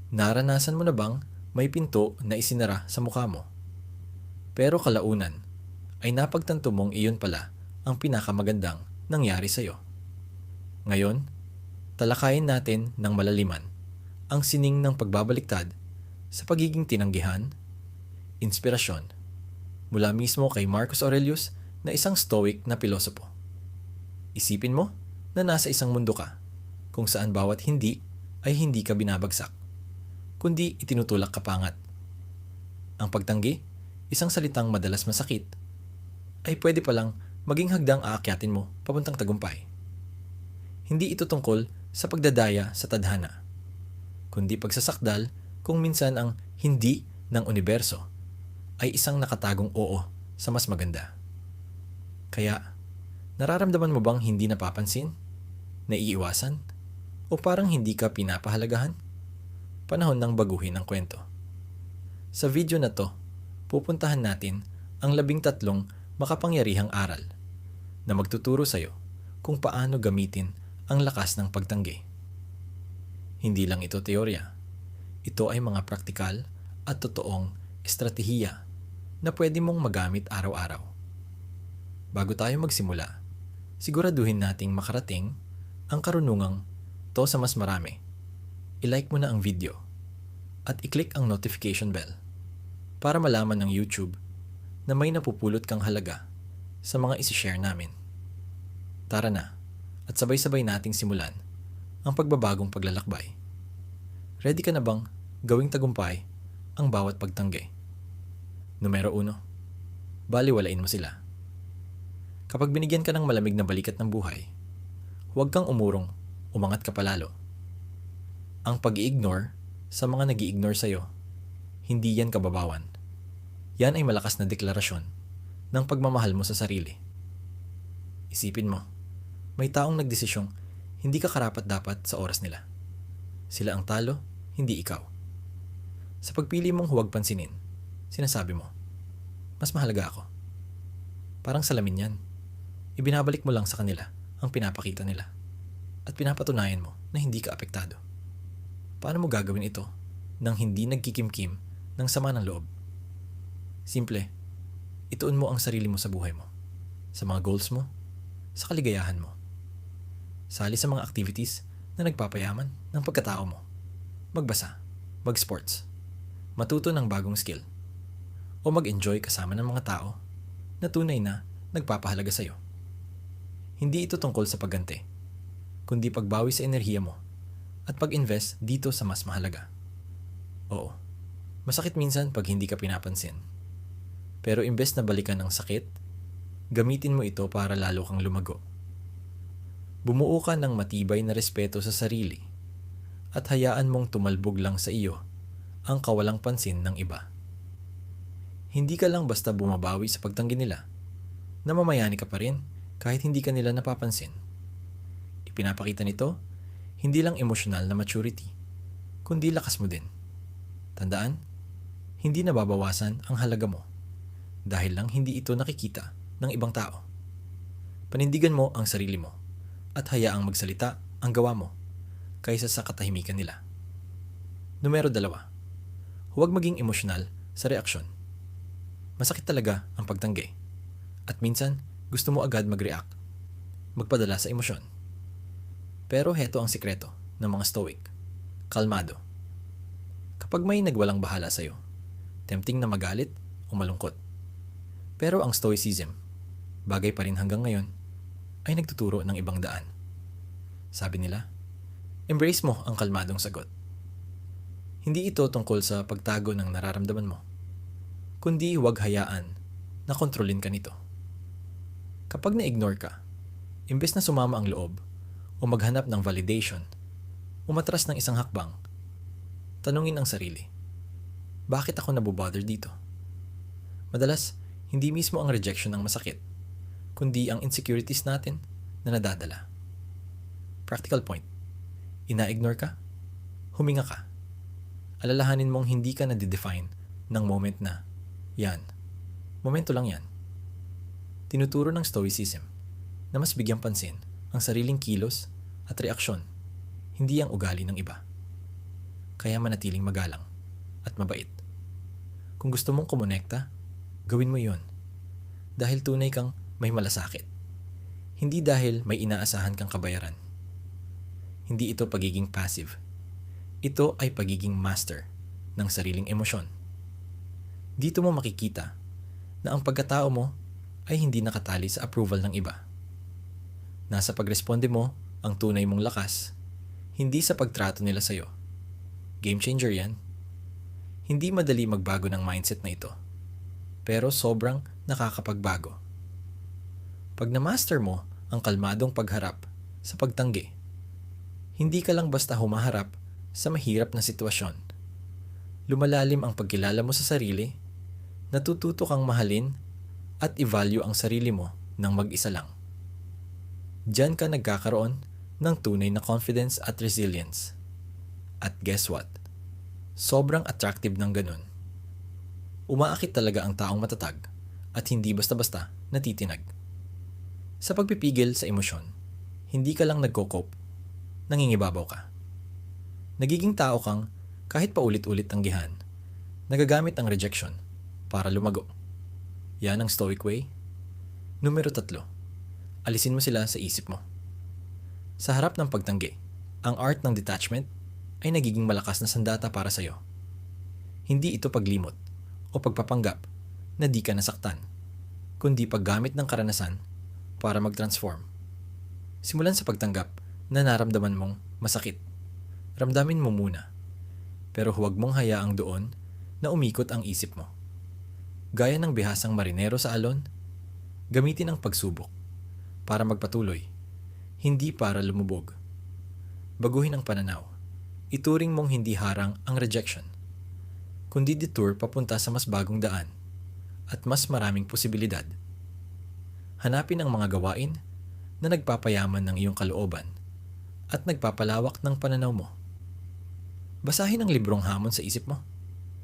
Naranasan mo na bang may pinto na isinara sa mukha mo? Pero kalaunan ay napagtanto mong iyon pala ang pinakamagandang nangyari sa'yo. Ngayon, talakayin natin ng malaliman ang sining ng pagbabaliktad sa pagiging tinanggihan, inspirasyon, mula mismo kay Marcus Aurelius na isang stoic na pilosopo. Isipin mo na nasa isang mundo ka kung saan bawat hindi ay hindi ka binabagsak, kundi itinutulak ka pangat. Ang pagtanggi, isang salitang madalas masakit, ay pwede palang maging hagdang aakyatin mo papuntang tagumpay. Hindi ito tungkol sa pagdadaya sa tadhana, kundi pagsasakdal kung minsan ang hindi ng universo ay isang nakatagong oo sa mas maganda. Kaya, nararamdaman mo bang hindi napapansin, naiiwasan, o parang hindi ka pinapahalagahan? Panahon ng baguhin ang kwento. Sa video na to, pupuntahan natin ang 13 makapangyarihang aral na magtuturo sa'yo kung paano gamitin ang lakas ng pagtanggi. Hindi lang ito teorya. Ito ay mga praktikal at totoong estratehiya na pwede mong magamit araw-araw. Bago tayo magsimula, siguraduhin nating makarating ang karunungang to sa mas marami. I-like mo na ang video at i-click ang notification bell para malaman ng YouTube na may napupulot kang halaga sa mga isi-share namin. Tara na at sabay-sabay nating simulan ang pagbabagong paglalakbay. Ready ka na bang gawing tagumpay ang bawat pagtanggi? Numero 1. Baliwalain mo sila. Kapag binigyan ka ng malamig na balikat ng buhay, huwag kang umurong, umangat ka palalo. Ang pag-i-ignore sa mga nag-i-ignore sa'yo, hindi yan kababawan. Yan ay malakas na deklarasyon ng pagmamahal mo sa sarili. Isipin mo, may taong nagdesisyong hindi ka karapat-dapat sa oras nila. Sila ang talo, hindi ikaw. Sa pagpili mong huwag pansinin, sinasabi mo, mas mahalaga ako. Parang salamin yan. Ibinabalik mo lang sa kanila ang pinapakita nila at pinapatunayan mo na hindi ka apektado. Paano mo gagawin ito nang hindi nagkikimkim ng sama ng loob? Simple, ituon mo ang sarili mo sa buhay mo, sa mga goals mo, sa kaligayahan mo. Sali sa mga activities na nagpapayaman ng pagkatao mo. Magbasa, mag-sports, matuto ng bagong skill, o mag-enjoy kasama ng mga tao na tunay na nagpapahalaga sa'yo. Hindi ito tungkol sa pagganti, kundi pagbawi sa enerhiya mo at pag-invest dito sa mas mahalaga. Oo, masakit minsan pag hindi ka pinapansin. Pero imbes na balikan ang sakit, gamitin mo ito para lalo kang lumago. Bumuo ka ng matibay na respeto sa sarili at hayaan mong tumalbog lang sa iyo ang kawalang pansin ng iba. Hindi ka lang basta bumabawi sa pagtanggi nila, namamayani ka pa rin kahit hindi ka nila napapansin. Ipinapakita nito, hindi lang emosyonal na maturity, kundi lakas mo din. Tandaan, hindi nababawasan ang halaga mo dahil lang hindi ito nakikita ng ibang tao. Panindigan mo ang sarili mo at hayaang magsalita ang gawa mo kaysa sa katahimikan nila. Numero 2. Huwag maging emosyonal sa reaksyon. Masakit talaga ang pagtanggi at minsan gusto mo agad mag-react, magpadala sa emosyon. Pero heto ang sikreto ng mga stoic. Kalmado. Kapag may nagwalang bahala sa'yo, tempting na magalit o malungkot. Pero ang stoicism, bagay pa rin hanggang ngayon, ay nagtuturo ng ibang daan. Sabi nila, embrace mo ang kalmadong sagot. Hindi ito tungkol sa pagtago ng nararamdaman mo, kundi huwag hayaan na kontrolin ka nito. Kapag na-ignore ka, imbes na sumama ang loob o maghanap ng validation, umatras ng isang hakbang, tanungin ang sarili, bakit ako nabobother dito? Madalas, hindi mismo ang rejection ang masakit, kundi ang insecurities natin na nadadala. Practical point, ina-ignore ka, huminga ka. Alalahanin mong hindi ka na-define ng moment na, yan, momento lang yan. Tinuturo ng Stoicism na mas bigyang pansin ang sariling kilos at reaksyon, hindi ang ugali ng iba. kaya manatiling magalang at mabait. Kung gusto mong kumonekta, gawin mo yun. Dahil tunay kang may malasakit. Hindi dahil may inaasahan kang kabayaran. Hindi ito pagiging passive. Ito ay pagiging master ng sariling emosyon. Dito mo makikita na ang pagkatao mo ay hindi nakatali sa approval ng iba. Nasa pagresponde mo ang tunay mong lakas, hindi sa pagtrato nila sa'yo. Game changer yan. Hindi madali magbago ng mindset na ito, pero sobrang nakakapagbago. Pag na-master mo ang kalmadong pagharap sa pagtanggi, hindi ka lang basta humaharap sa mahirap na sitwasyon. Lumalalim ang pagkilala mo sa sarili, natututo kang mahalin at i-value ang sarili mo ng mag-isa lang. Diyan ka nagkakaroon ng tunay na confidence at resilience. At guess what? Sobrang attractive ng ganun. Umaakit talaga ang taong matatag at hindi basta-basta natitinag. Sa pagpipigil sa emosyon, hindi ka lang nagko-cope, nangingibabaw ka. Nagiging tao kang kahit paulit-ulit tanggihan, nagagamit ang rejection para lumago. Yan ang stoic way. Numero 3, alisin mo sila sa isip mo. Sa harap ng pagtanggi, ang art ng detachment ay nagiging malakas na sandata para sa'yo. Hindi ito paglimot o pagpapanggap na di ka nasaktan, kundi paggamit ng karanasan para mag-transform. Simulan sa pagtanggap na naramdaman mong masakit. Ramdamin mo muna, pero huwag mong hayaang doon na umikot ang isip mo. Gaya ng bihasang marinero sa alon, gamitin ang pagsubok para magpatuloy, hindi para lumubog. Baguhin ang pananaw. Ituring mong hindi harang ang rejection, kundi detour papunta sa mas bagong daan at mas maraming posibilidad. Hanapin ang mga gawain na nagpapayaman ng iyong kalooban at nagpapalawak ng pananaw mo. Basahin ang librong hamon sa isip mo.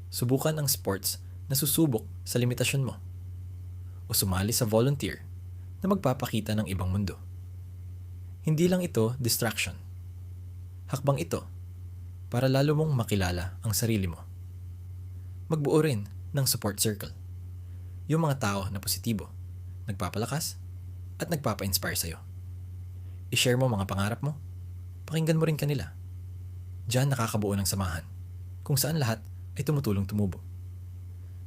Subukan ang sports na susubok sa limitasyon mo. O sumali sa volunteer na magpapakita ng ibang mundo. Hindi lang ito distraction. Hakbang ito para lalo mong makilala ang sarili mo. Magbuo rin ng support circle. Yung mga tao na positibo, nagpapalakas, at nagpapa-inspire sa'yo. I-share mo mga pangarap mo, pakinggan mo rin kanila. Diyan nakakabuo ng samahan, kung saan lahat ay tumutulong tumubo.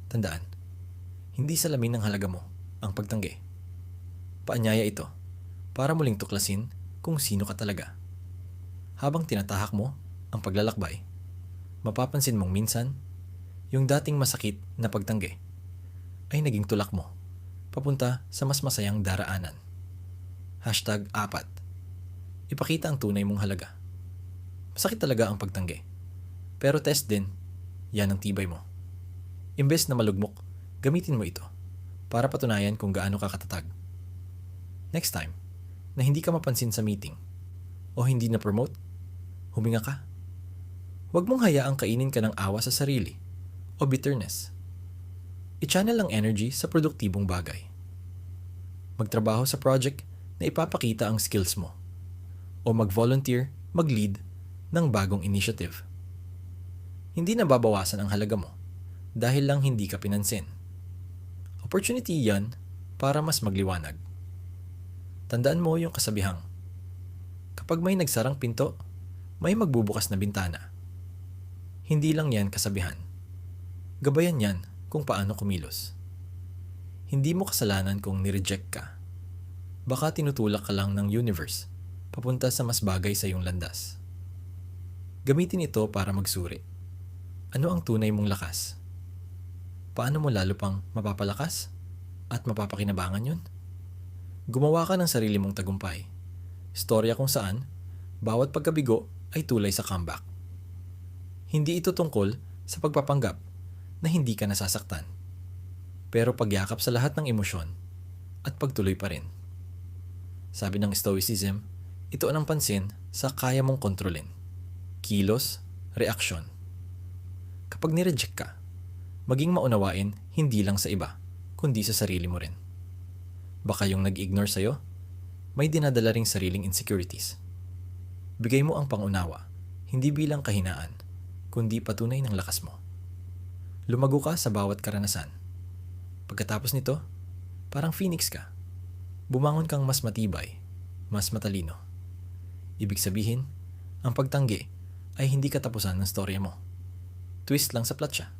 Tandaan, hindi salamin ng halaga mo ang pagtanggi. Paanyaya ito para muling tuklasin kung sino ka talaga. Habang tinatahak mo ang paglalakbay, mapapansin mong minsan, yung dating masakit na pagtanggi ay naging tulak mo papunta sa mas masayang daraanan. #4. Ipakita ang tunay mong halaga. Masakit talaga ang pagtanggi, pero test din, yan ang tibay mo. Imbes na malugmok, gamitin mo ito para patunayan kung gaano ka katatag. Next time, na hindi ka mapansin sa meeting o hindi na-promote, huminga ka. Huwag mong hayaang kainin ka ng awa sa sarili o bitterness. I-channel ang energy sa produktibong bagay. Magtrabaho sa project na ipapakita ang skills mo o mag-volunteer, mag-lead ng bagong initiative. Hindi nababawasan ang halaga mo dahil lang hindi ka pinansin. Opportunity yan para mas magliwanag. Tandaan mo yung kasabihang, kapag may nagsarang pinto, may magbubukas na bintana. Hindi lang yan kasabihan. Gabayan yan kung paano kumilos. Hindi mo kasalanan kung nireject ka. Baka tinutulak ka lang ng universe papunta sa mas bagay sa iyong landas. Gamitin ito para magsuri. Ano ang tunay mong lakas? Paano mo lalo pang mapapalakas at mapapakinabangan yun? Gumawa ka ng sarili mong tagumpay. Storya kung saan, bawat pagkabigo ay tulay sa comeback. Hindi ito tungkol sa pagpapanggap na hindi ka nasasaktan, pero pagyakap sa lahat ng emosyon at pagtuloy pa rin. Sabi ng Stoicism, ito ang pansin sa kaya mong kontrolin. Kilos, reaksyon. Kapag nireject ka, maging maunawain hindi lang sa iba, kundi sa sarili mo rin. Baka yung nag-ignore sa'yo, may dinadala ring sariling insecurities. Bigay mo ang pangunawa, hindi bilang kahinaan, kundi patunay ng lakas mo. Lumago ka sa bawat karanasan. Pagkatapos nito, parang phoenix ka. Bumangon kang mas matibay, mas matalino. Ibig sabihin, ang pagtanggi ay hindi katapusan ng storya mo. Twist lang sa plot siya,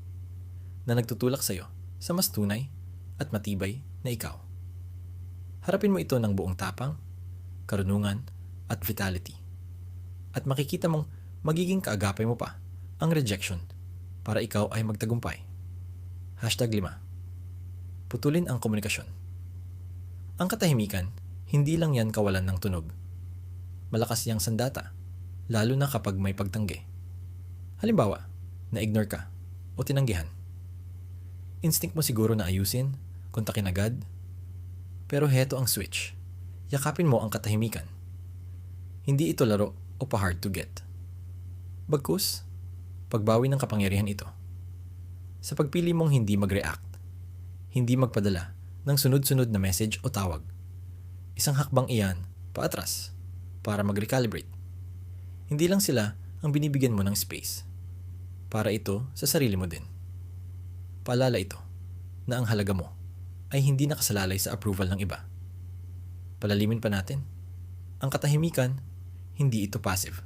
na nagtutulak sa'yo sa mas tunay at matibay na ikaw. Harapin mo ito ng buong tapang, karunungan at vitality. At makikita mong magiging kaagapay mo pa ang rejection para ikaw ay magtagumpay. #5. Putulin ang komunikasyon. Ang katahimikan, hindi lang yan kawalan ng tunog. Malakas yang sandata, lalo na kapag may pagtanggi. Halimbawa, na-ignore ka o tinanggihan. Instinct mo siguro na ayusin, kontakin agad. Pero heto ang switch. Yakapin mo ang katahimikan. Hindi ito laro o pa-hard to get. Bagkus, pagbawi ng kapangyarihan ito. Sa pagpili mong hindi mag-react, hindi magpadala ng sunod-sunod na message o tawag. Isang hakbang iyan, paatras, para mag-recalibrate. Hindi lang sila ang binibigyan mo ng space. Para ito sa sarili mo din. Paalala ito na ang halaga mo ay hindi nakasalalay sa approval ng iba. Palalimin pa natin. Ang katahimikan, hindi ito passive.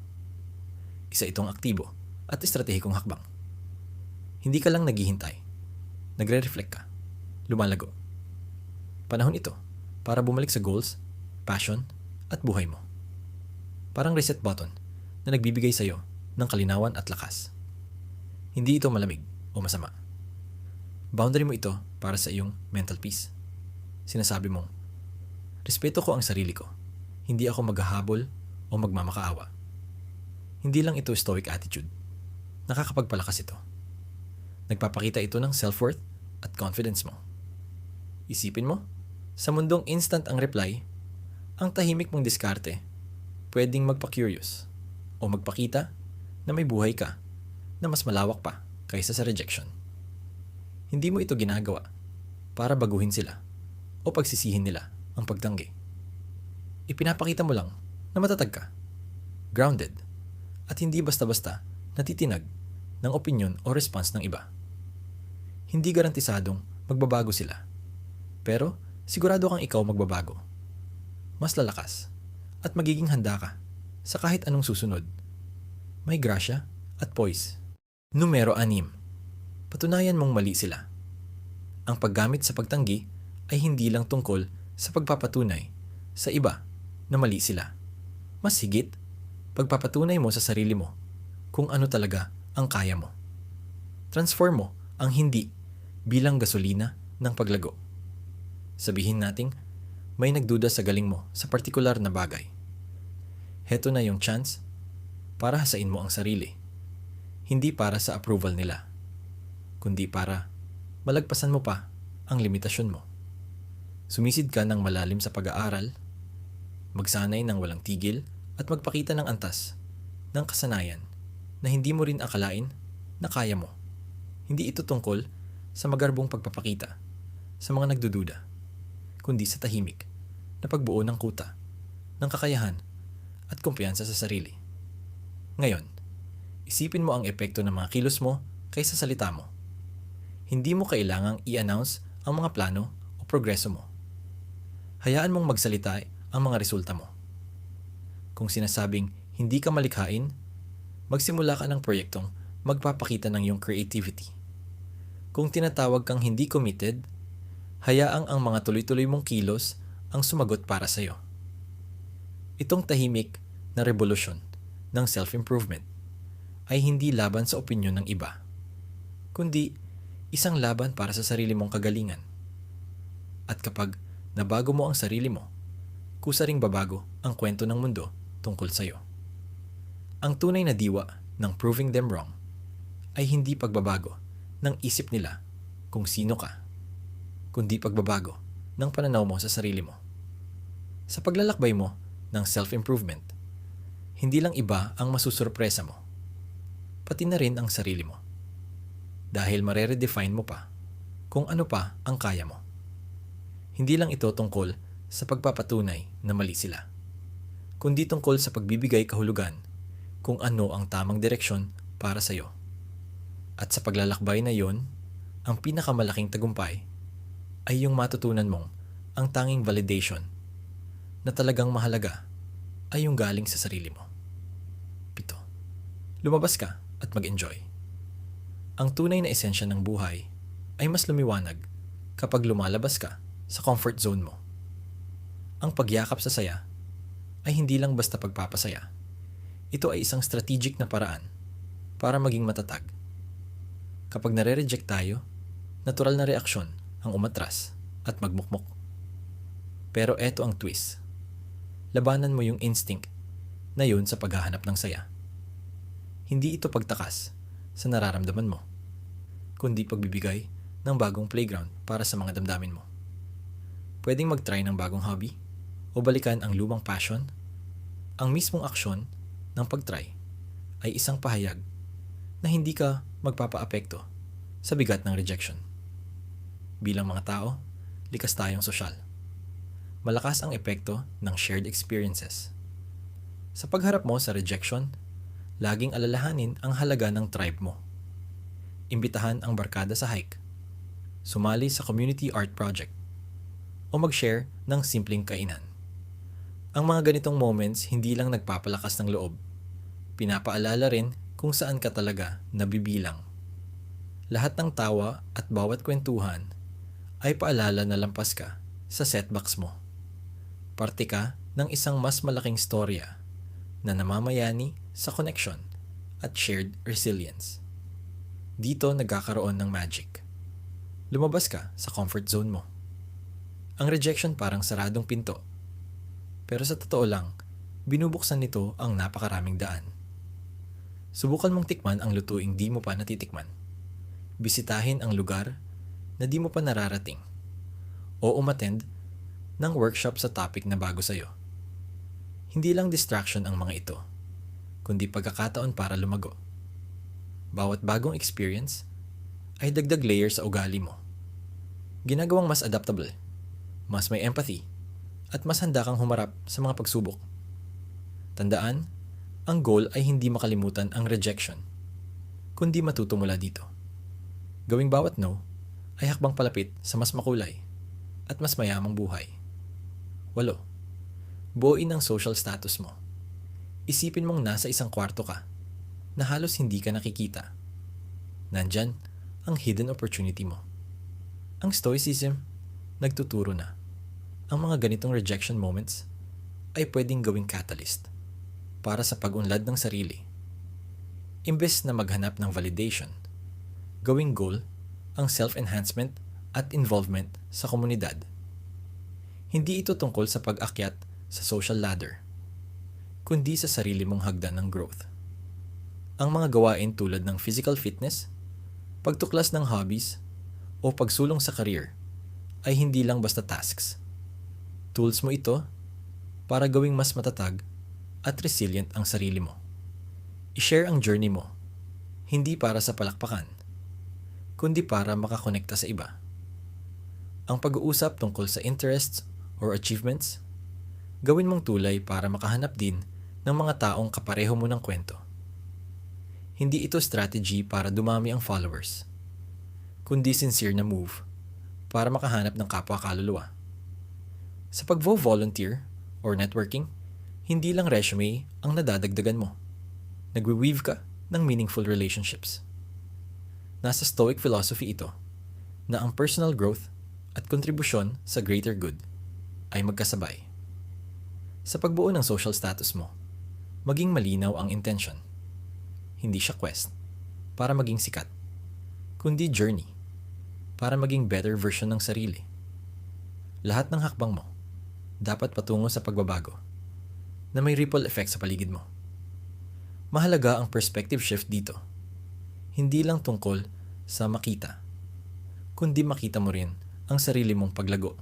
Isa itong aktibo at estratehikong hakbang. Hindi ka lang naghihintay. Nagre-reflect ka. Lumalago. Panahon ito para bumalik sa goals, passion, at buhay mo. Parang reset button na nagbibigay sa'yo ng kalinawan at lakas. Hindi ito malamig o masama. Boundary mo ito para sa iyong mental peace. Sinasabi mong, respeto ko ang sarili ko. Hindi ako maghahabol o magmamakaawa. Hindi lang ito stoic attitude. Nakakapagpalakas ito. Nagpapakita ito ng self-worth at confidence mo. Isipin mo, sa mundong instant ang reply, ang tahimik mong diskarte, pwedeng magpa-curious o magpakita na may buhay ka na mas malawak pa kaysa sa rejection. Hindi mo ito ginagawa para baguhin sila o pagsisihin nila ang pagtanggi. Ipinapakita mo lang na matatag ka, grounded, at hindi basta-basta natitinag ng opinyon o response ng iba. Hindi garantisadong magbabago sila, pero sigurado kang ikaw magbabago. Mas lalakas at magiging handa ka sa kahit anong susunod. May grasya at poise. Numero 6. Patunayan mong mali sila. Ang paggamit sa pagtanggi ay hindi lang tungkol sa pagpapatunay sa iba na mali sila. Mas higit, pagpapatunay mo sa sarili mo kung ano talaga ang kaya mo. Transform mo ang hindi bilang gasolina ng paglago. Sabihin nating may nagduda sa galing mo sa partikular na bagay. Heto na yung chance para hasain mo ang sarili. Hindi para sa approval nila, kundi para malagpasan mo pa ang limitasyon mo. Sumisid ka ng malalim sa pag-aaral, magsanay ng walang tigil at magpakita ng antas ng kasanayan na hindi mo rin akalain na kaya mo. Hindi ito tungkol sa magarbong pagpapakita sa mga nagdududa, kundi sa tahimik na pagbuo ng kuta, ng kakayahan at kumpiyansa sa sarili. Ngayon, isipin mo ang epekto ng mga kilos mo kaysa salita mo. Hindi mo kailangang i-announce ang mga plano o progreso mo. Hayaan mong magsalita ang mga resulta mo. Kung sinasabing hindi ka malikhain, magsimula ka ng proyektong magpapakita ng iyong creativity. Kung tinatawag kang hindi committed, hayaang ang mga tuloy-tuloy mong kilos ang sumagot para sa iyo. Itong tahimik na revolusyon ng self-improvement ay hindi laban sa opinyon ng iba, kundi isang laban para sa sarili mong kagalingan. At kapag nabago mo ang sarili mo, kusa ring babago ang kwento ng mundo tungkol sa iyo. Ang tunay na diwa ng proving them wrong ay hindi pagbabago ng isip nila kung sino ka, kundi pagbabago ng pananaw mo sa sarili mo. Sa paglalakbay mo ng self-improvement, hindi lang iba ang masusurpresa mo, pati na rin ang sarili mo. Dahil mare-redefine mo pa kung ano pa ang kaya mo. Hindi lang ito tungkol sa pagpapatunay na mali sila, kundi tungkol sa pagbibigay kahulugan kung ano ang tamang direksyon para sa iyo. At sa paglalakbay na yon, ang pinakamalaking tagumpay ay yung matutunan mong ang tanging validation na talagang mahalaga ay yung galing sa sarili mo. 7. Lumabas ka at mag-enjoy. Ang tunay na esensya ng buhay ay mas lumiwanag kapag lumalabas ka sa comfort zone mo. Ang pagyakap sa saya ay hindi lang basta pagpapasaya. Ito ay isang strategic na paraan para maging matatag. Kapag nare-reject tayo, natural na reaksyon ang umatras at magmukmok. Pero eto ang twist. Labanan mo yung instinct na yun sa paghahanap ng saya. Hindi ito pagtakas sa nararamdaman mo, kundi pagbibigay ng bagong playground para sa mga damdamin mo. Pwedeng mag-try ng bagong hobby o balikan ang lumang passion. Ang mismong aksyon ng pag-try ay isang pahayag na hindi ka magpapaapekto sa bigat ng rejection. Bilang mga tao, likas tayong sosyal. Malakas ang epekto ng shared experiences. Sa pagharap mo sa rejection, laging alalahanin ang halaga ng tribe mo. Imbitahan ang barkada sa hike, sumali sa community art project, o mag-share ng simpleng kainan. Ang mga ganitong moments hindi lang nagpapalakas ng loob, pinapaalala rin kung saan ka talaga nabibilang. Lahat ng tawa at bawat kwentuhan ay paalala na lampas ka sa setbacks mo. Parte ka ng isang mas malaking storya na namamayani sa connection at shared resilience. Dito nagkakaroon ng magic. Lumabas ka sa comfort zone mo. Ang rejection parang saradong pinto. Pero sa totoo lang, binubuksan nito ang napakaraming daan. Subukan mong tikman ang lutuing di mo pa natitikman. Bisitahin ang lugar na di mo pa nararating. O umattend ng workshop sa topic na bago sa'yo. Hindi lang distraction ang mga ito, kundi pagkakataon para lumago. Bawat bagong experience ay dagdag layer sa ugali mo. Ginagawang mas adaptable, mas may empathy, at mas handa kang humarap sa mga pagsubok. Tandaan, ang goal ay hindi makalimutan ang rejection, kundi matuto mula dito. Gawing bawat no ay hakbang palapit sa mas makulay at mas mayamang buhay. 8. Buuin ang social status mo. Isipin mong nasa isang kwarto ka na halos hindi ka nakikita. Nandyan ang hidden opportunity mo. Ang stoicism, nagtuturo na ang mga ganitong rejection moments ay pwedeng gawing catalyst para sa pag-unlad ng sarili. Imbes na maghanap ng validation, gawing goal ang self-enhancement at involvement sa komunidad. Hindi ito tungkol sa pag-akyat sa social ladder, kundi sa sarili mong hagdan ng growth. Ang mga gawain tulad ng physical fitness, pagtuklas ng hobbies, o pagsulong sa career ay hindi lang basta tasks. Tools mo ito para gawing mas matatag at resilient ang sarili mo. I-share ang journey mo, hindi para sa palakpakan, kundi para makakonekta sa iba. Ang pag-uusap tungkol sa interests or achievements, gawin mong tulay para makahanap din ng mga taong kapareho mo ng kwento. Hindi ito strategy para dumami ang followers, kundi sincere na move para makahanap ng kapwa kaluluwa. Sa pag-volunteer or networking, hindi lang resume ang nadadagdagan mo. Nagwe-weave ka ng meaningful relationships. Nasa Stoic philosophy ito na ang personal growth at kontribusyon sa greater good ay magkasabay. Sa pagbuo ng social status mo, maging malinaw ang intention. Hindi siya quest para maging sikat, kundi journey para maging better version ng sarili. Lahat ng hakbang mo dapat patungo sa pagbabago na may ripple effect sa paligid mo. Mahalaga ang perspective shift dito. Hindi lang tungkol sa makita, kundi makita mo rin ang sarili mong paglago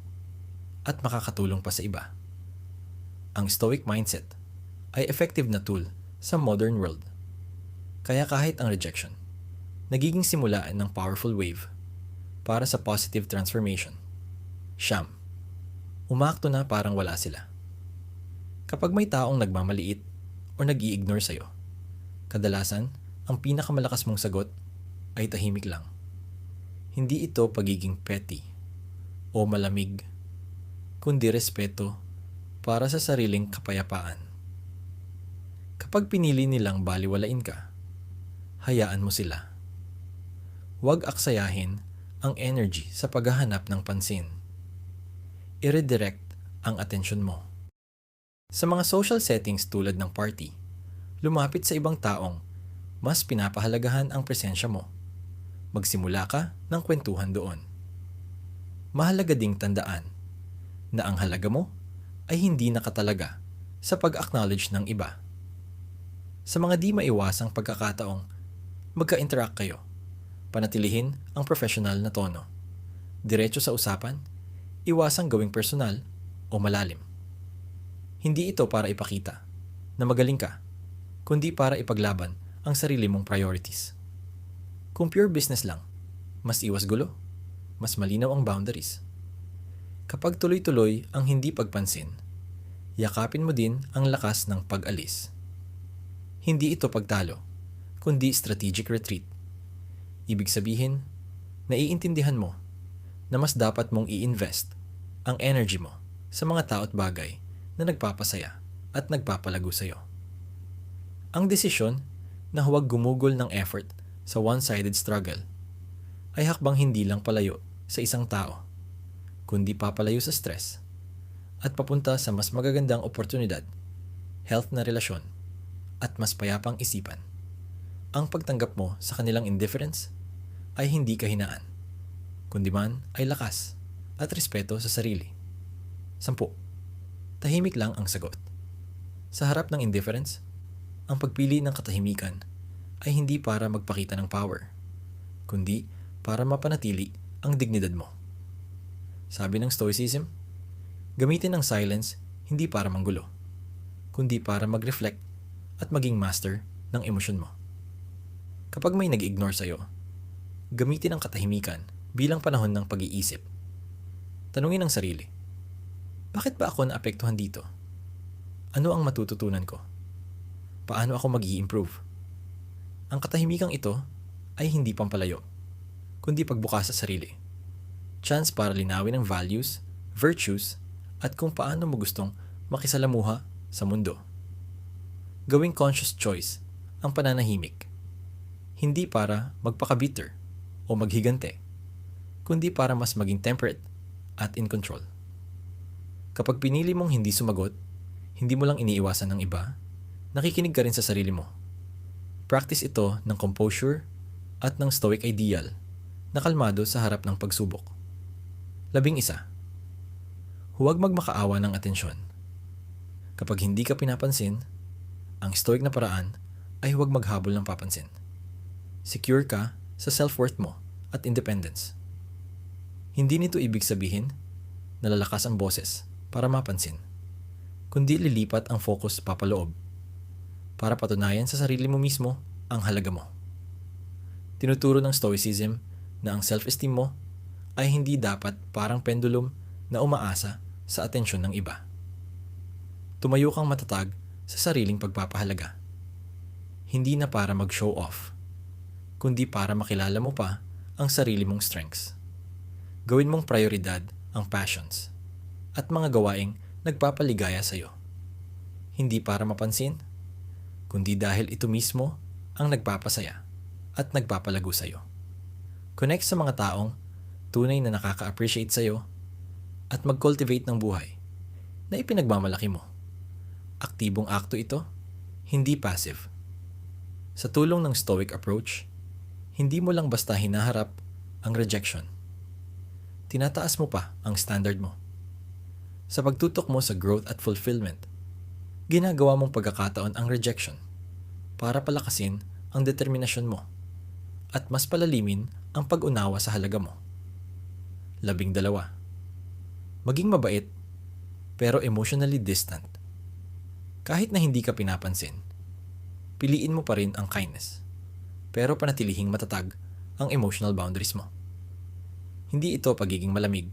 at makakatulong pa sa iba. Ang Stoic mindset ay effective na tool sa modern world. Kaya kahit ang rejection, nagiging simulaan ng powerful wave para sa positive transformation. Siyam, umaakto na parang wala sila. Kapag may taong nagmamaliit o nag-i-ignore sa'yo, kadalasan, ang pinakamalakas mong sagot ay tahimik lang. Hindi ito pagiging petty o malamig, kundi respeto para sa sariling kapayapaan. Kapag pinili nilang baliwalain ka, hayaan mo sila. Huwag aksayahin ang energy sa paghahanap ng pansin. I-redirect ang atensyon mo. Sa mga social settings tulad ng party, lumapit sa ibang taong mas pinapahalagahan ang presensya mo. Magsimula ka ng kwentuhan doon. Mahalaga ding tandaan na ang halaga mo ay hindi nakatalaga sa pag-acknowledge ng iba. Sa mga di maiwasang pagkakataong magka-interact kayo, panatilihin ang professional na tono. Diretso sa usapan, iwasang gawing personal o malalim. Hindi ito para ipakita na magaling ka, kundi para ipaglaban ang sarili mong priorities. Kung pure business lang, mas iwas gulo, mas malinaw ang boundaries. Kapag tuloy-tuloy ang hindi pagpansin, yakapin mo din ang lakas ng pag-alis. Hindi ito pagtalo, kundi strategic retreat. Ibig sabihin, naiintindihan mo na mas dapat mong i-invest ang energy mo sa mga tao at bagay na nagpapasaya at nagpapalago sa iyo. Ang desisyon na huwag gumugol ng effort sa one-sided struggle ay hakbang hindi lang palayo sa isang tao, kundi papalayo sa stress at papunta sa mas magagandang oportunidad, health na relasyon, at mas payapang isipan. Ang pagtanggap mo sa kanilang indifference ay hindi kahinaan, kundi man ay lakas at respeto sa sarili. 10. Tahimik lang ang sagot. Sa harap ng indifference, ang pagpili ng katahimikan ay hindi para magpakita ng power, kundi para mapanatili ang dignidad mo. Sabi ng Stoicism, gamitin ang silence hindi para manggulo, kundi para mag-reflect at maging master ng emosyon mo. Kapag may nag-ignore sa'yo, gamitin ang katahimikan bilang panahon ng pag-iisip. Tanungin ang sarili, bakit ba ako naapektuhan dito? Ano ang matututunan ko? Paano ako mag-i-improve? Ang katahimikang ito ay hindi pampalayo, kundi pagbukas sa sarili. Chance para linawin ang values, virtues, at kung paano mo gustong makisalamuha sa mundo. Gawing conscious choice ang pananahimik. Hindi para magpaka-bitter o maghigante, kundi para mas maging temperate at in control. Kapag pinili mong hindi sumagot, hindi mo lang iniiwasan ng iba, nakikinig ka rin sa sarili mo. Practice ito ng composure at ng stoic ideal na kalmado sa harap ng pagsubok. 11. Huwag magmakaawa ng atensyon. Kapag hindi ka pinapansin, ang stoic na paraan ay huwag maghabol ng papansin. Secure ka sa self-worth mo at independence. Hindi nito ibig sabihin na lalakas ang boses para mapansin, kundi lilipat ang focus papaloob para patunayan sa sarili mo mismo ang halaga mo. Tinuturo ng Stoicism na ang self-esteem mo ay hindi dapat parang pendulum na umaasa sa atensyon ng iba. Tumayo kang matatag sa sariling pagpapahalaga. Hindi na para mag-show off, kundi para makilala mo pa ang sarili mong strengths. Gawin mong prioridad ang passions at mga gawaing nagpapaligaya sa iyo. Hindi para mapansin, kundi dahil ito mismo ang nagpapasaya at nagpapalago sa iyo. Connect sa mga taong tunay na nakaka-appreciate sa iyo at mag-cultivate ng buhay na ipinagmamalaki mo. Aktibong akto ito, hindi passive. Sa tulong ng Stoic approach, hindi mo lang basta hinaharap ang rejection. Tinataas mo pa ang standard mo. Sa pagtutok mo sa growth at fulfillment, ginagawa mong pagkakataon ang rejection para palakasin ang determinasyon mo at mas palalimin ang pag-unawa sa halaga mo. 12. Maging mabait pero emotionally distant. Kahit na hindi ka pinapansin, piliin mo pa rin ang kindness, pero panatilihing matatag ang emotional boundaries mo. Hindi ito pagiging malamig.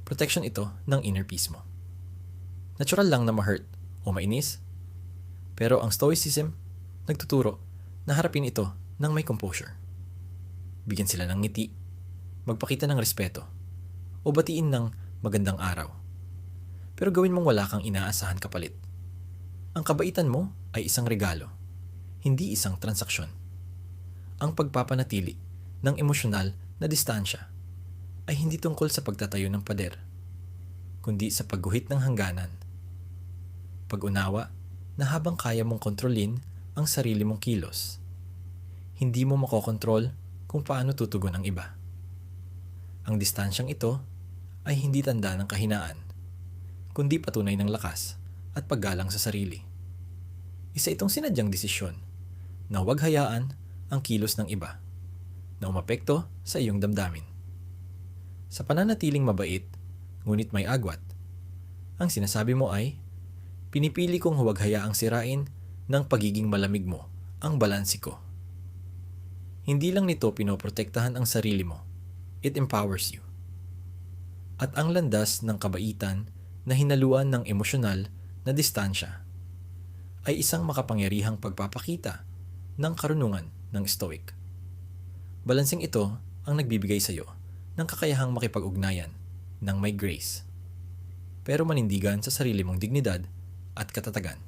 Protection ito ng inner peace mo. Natural lang na ma-hurt o mainis, pero ang Stoicism nagtuturo na harapin ito ng may composure. bigyan sila ng ngiti, magpakita ng respeto, o batiin ng magandang araw. Pero gawin mong wala kang inaasahan kapalit. Ang kabaitan mo ay isang regalo, hindi isang transaksyon. Ang pagpapanatili ng emosyonal na distansya ay hindi tungkol sa pagtatayo ng pader, kundi sa pagguhit ng hangganan. Pag-unawa na habang kaya mong kontrolin ang sarili mong kilos, hindi mo makokontrol kung paano tutugon ang iba. Ang distansyang ito ay hindi tanda ng kahinaan, kundi patunay ng lakas at paggalang sa sarili. Isa itong sinadyang desisyon na huwag hayaan ang kilos ng iba na umapekto sa iyong damdamin. Sa pananatiling mabait, ngunit may agwat, ang sinasabi mo ay, pinipili kong huwag hayaang sirain ng pagiging malamig mo ang balansi ko. Hindi lang nito pinoprotektahan ang sarili mo, it empowers you. At ang landas ng kabaitan na hinaluan ng emosyonal na distansya ay isang makapangyarihang pagpapakita ng karunungan ng Stoic. Balansing ito ang nagbibigay sa iyo ng kakayahang makipag-ugnayan ng may grace, pero manindigan sa sarili mong dignidad at katatagan.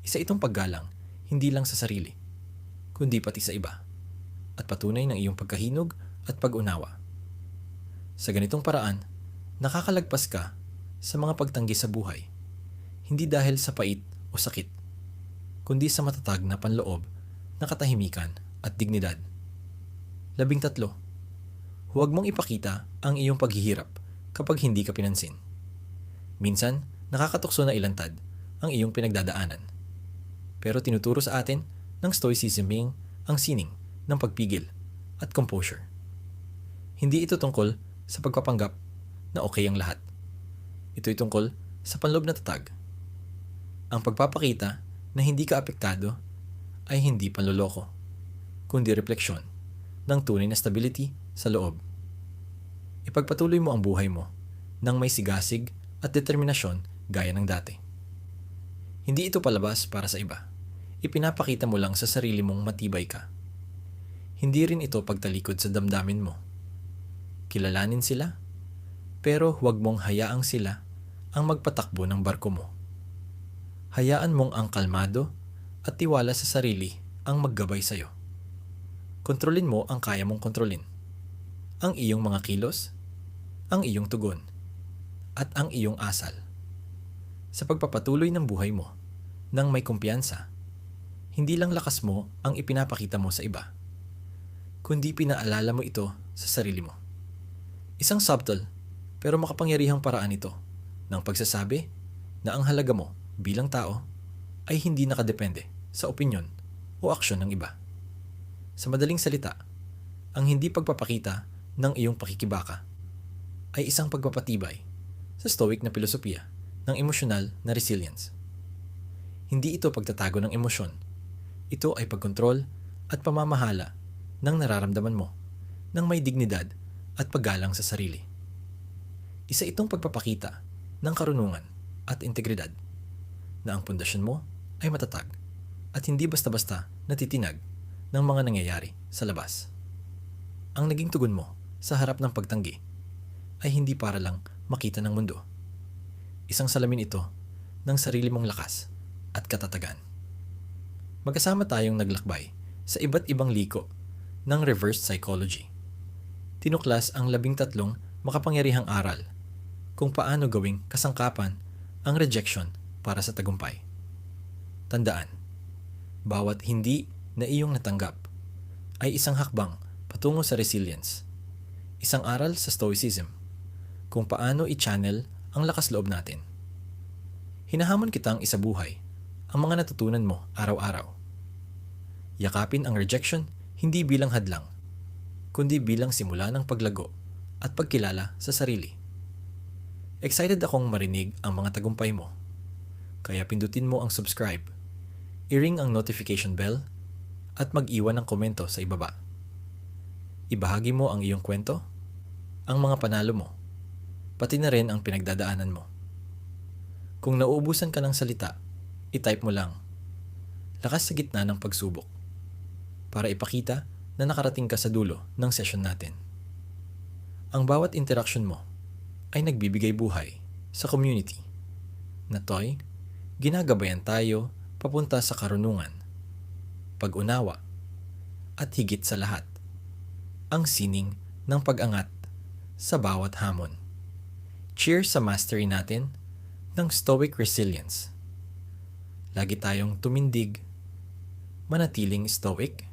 Isa itong paggalang hindi lang sa sarili, kundi pati sa iba, at patunay ng iyong pagkahinog at pag-unawa. Sa ganitong paraan, nakakalagpas ka sa mga pagtanggi sa buhay, hindi dahil sa pait o sakit, kundi sa matatag na panloob na katahimikan at dignidad. 13. Huwag mong ipakita ang iyong paghihirap kapag hindi ka pinansin. Minsan, nakakatukso na ilantad ang iyong pinagdadaanan. Pero tinuturo sa atin ng Stoicism ang sining ng pagpigil at composure. Hindi ito tungkol sa pagpapanggap na okay ang lahat. Ito'y tungkol sa panloob na tatag. Ang pagpapakita na hindi ka apektado ay hindi panloloko, kundi refleksyon ng tunay na stability sa loob. Ipagpatuloy mo ang buhay mo nang may sigasig at determinasyon gaya ng dati. Hindi ito palabas para sa iba. Ipinapakita mo lang sa sarili mong matibay ka. Hindi rin ito pagtalikod sa damdamin mo. Kilalanin sila, pero huwag mong hayaang sila ang magpatakbo ng barko mo. Hayaan mong ang kalmado at tiwala sa sarili ang maggabay sa iyo. Kontrolin mo ang kaya mong kontrolin. Ang iyong mga kilos, ang iyong tugon, at ang iyong asal. Sa pagpapatuloy ng buhay mo, nang may kumpiyansa, hindi lang lakas mo ang ipinapakita mo sa iba, kundi pinaalala mo ito sa sarili mo. Isang subtle pero makapangyarihang paraan ito ng pagsasabi na ang halaga mo bilang tao ay hindi nakadepende sa opinyon o aksyon ng iba. Sa madaling salita, ang hindi pagpapakita ng iyong pakikibaka ay isang pagpapatibay sa Stoic na filosofiya ng emosyonal na resilience. Hindi ito pagtatago ng emosyon. Ito ay pagkontrol at pamamahala ng nararamdaman mo ng may dignidad at paggalang sa sarili. Isa itong pagpapakita ng karunungan at integridad na ang pundasyon mo ay matatag at hindi basta-basta natitinag ng mga nangyayari sa labas. Ang naging tugon mo sa harap ng pagtanggi ay hindi para lang makita ng mundo. Isang salamin ito ng sarili mong lakas at katatagan. Magkasama tayong naglakbay sa iba't ibang liko ng reverse psychology. Tinuklas ang 13 makapangyarihang aral kung paano gawing kasangkapan ang rejection para sa tagumpay. Tandaan, bawat hindi na iyong natanggap ay isang hakbang patungo sa resilience. Isang aral sa Stoicism kung paano i-channel ang lakas loob natin. Hinahamon kitang isabuhay ang mga natutunan mo araw-araw. Yakapin ang rejection hindi bilang hadlang, kundi bilang simula ng paglago at pagkilala sa sarili. Excited akong marinig ang mga tagumpay mo, kaya pindutin mo ang subscribe, i-ring ang notification bell, at mag-iwan ng komento sa ibaba. Ibahagi mo ang iyong kwento, ang mga panalo mo, pati na rin ang pinagdadaanan mo. Kung nauubusan ka ng salita, i-type mo lang, lakas sa gitna ng pagsubok, para ipakita na nakarating ka sa dulo ng sesyon natin. Ang bawat interaksyon mo ay nagbibigay buhay sa community na to'y ginagabayan tayo papunta sa karunungan, pag-unawa, at higit sa lahat, ang sining ng pag-angat sa bawat hamon. Cheers sa mastery natin ng Stoic Resilience. Lagi tayong tumindig, manatiling stoic,